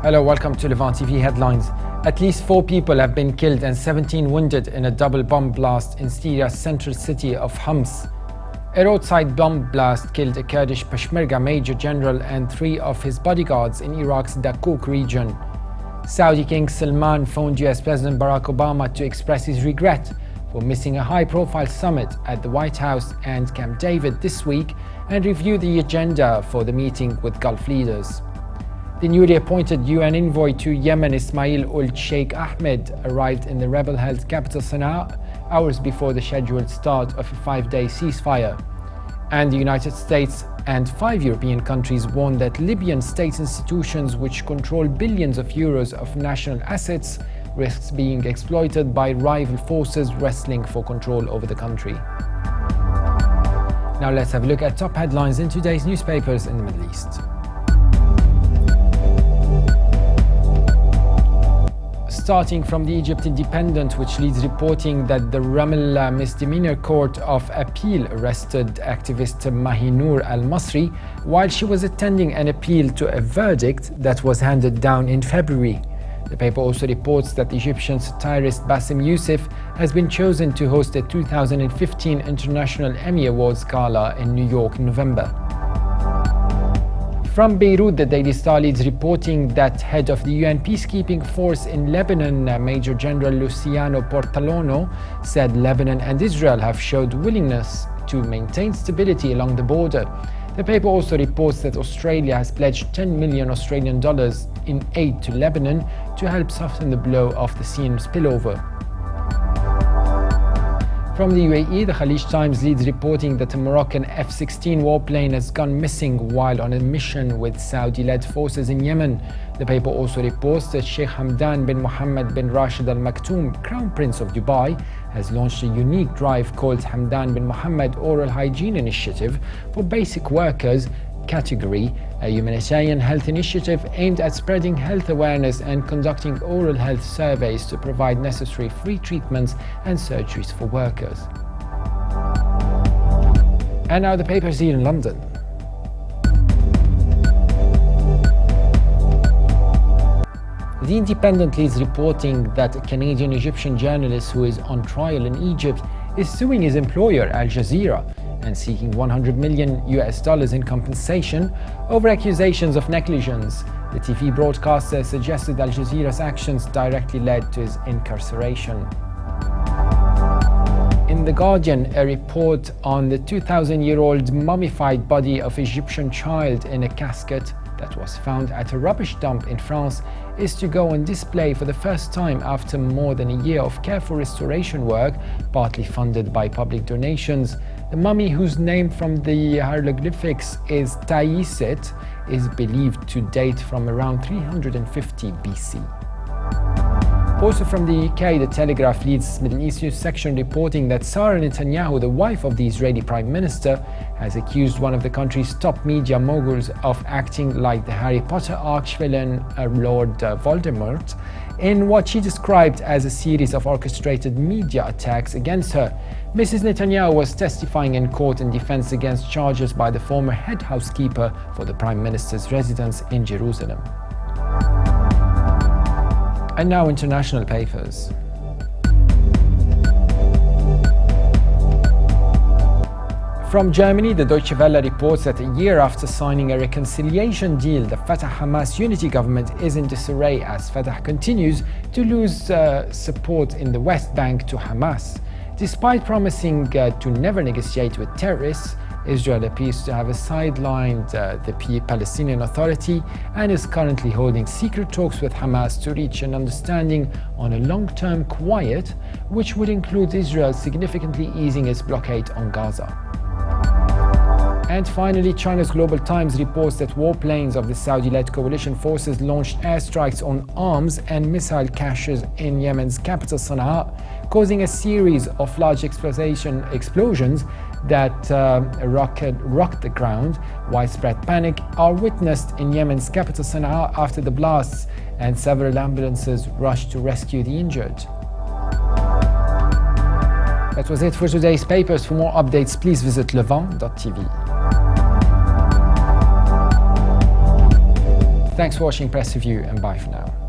Hello, welcome to Levant TV headlines. At least 4 people have been killed and 17 wounded in a double bomb blast in Syria's central city of Homs. A roadside bomb blast killed a Kurdish Peshmerga major general and 3 of his bodyguards in Iraq's Dakouk region. Saudi King Salman phoned US President Barack Obama to express his regret for missing a high-profile summit at the White House and Camp David this week and review the agenda for the meeting with Gulf leaders. The newly appointed UN envoy to Yemen, Ismail ul-Sheikh Ahmed, arrived in the rebel-held capital Sana'a hours before the scheduled start of a 5-day ceasefire. And the United States and 5 European countries warned that Libyan state institutions, which control billions of euros of national assets, risks being exploited by rival forces wrestling for control over the country. Now let's have a look at top headlines in today's newspapers in the Middle East. Starting from the Egypt Independent, which leads reporting that the Ramallah Misdemeanor Court of Appeal arrested activist Mahinur al-Masry while she was attending an appeal to a verdict that was handed down in February. The paper also reports that Egyptian satirist Bassem Youssef has been chosen to host the 2015 International Emmy Awards Gala in New York in November. From Beirut, the Daily Star leads reporting that head of the UN peacekeeping force in Lebanon, Major General Luciano Portolono, said Lebanon and Israel have showed willingness to maintain stability along the border. The paper also reports that Australia has pledged $10 million Australian dollars in aid to Lebanon to help soften the blow of the Syrian spillover. From the UAE, the Khalij Times leads reporting that a Moroccan F-16 warplane has gone missing while on a mission with Saudi-led forces in Yemen. The paper also reports that Sheikh Hamdan bin Mohammed bin Rashid Al Maktoum, Crown Prince of Dubai, has launched a unique drive called Hamdan bin Mohammed Oral Hygiene Initiative for basic workers category, a humanitarian health initiative aimed at spreading health awareness and conducting oral health surveys to provide necessary free treatments and surgeries for workers. And now the papers here in London. The Independent leads reporting that a Canadian-Egyptian journalist who is on trial in Egypt is suing his employer, Al Jazeera, and seeking $100 million in compensation over accusations of negligence. The TV broadcaster suggested Al Jazeera's actions directly led to his incarceration. In The Guardian, a report on the 2,000-year-old mummified body of Egyptian child in a casket that was found at a rubbish dump in France is to go on display for the first time after more than a year of careful restoration work, partly funded by public donations. The mummy, whose name from the hieroglyphics is Taiset, is believed to date from around 350 BC. Also from the UK, The Telegraph leads Middle East news section reporting that Sarah Netanyahu, the wife of the Israeli Prime Minister, has accused one of the country's top media moguls of acting like the Harry Potter archvillain Lord Voldemort in what she described as a series of orchestrated media attacks against her. Mrs. Netanyahu was testifying in court in defense against charges by the former head housekeeper for the Prime Minister's residence in Jerusalem. And now international papers. From Germany, the Deutsche Welle reports that a year after signing a reconciliation deal, the Fatah-Hamas unity government is in disarray as Fatah continues to lose support in the West Bank to Hamas. Despite promising to never negotiate with terrorists, Israel appears to have sidelined the Palestinian Authority and is currently holding secret talks with Hamas to reach an understanding on a long-term quiet, which would include Israel significantly easing its blockade on Gaza. And finally, China's Global Times reports that warplanes of the Saudi-led coalition forces launched airstrikes on arms and missile caches in Yemen's capital Sana'a, causing a series of large explosions that rocked the ground. Widespread panic are witnessed in Yemen's capital Sana'a after the blasts, and several ambulances rushed to rescue the injured. That was it for today's papers. For more updates, please visit levant.tv. Thanks for watching Press Review and bye for now.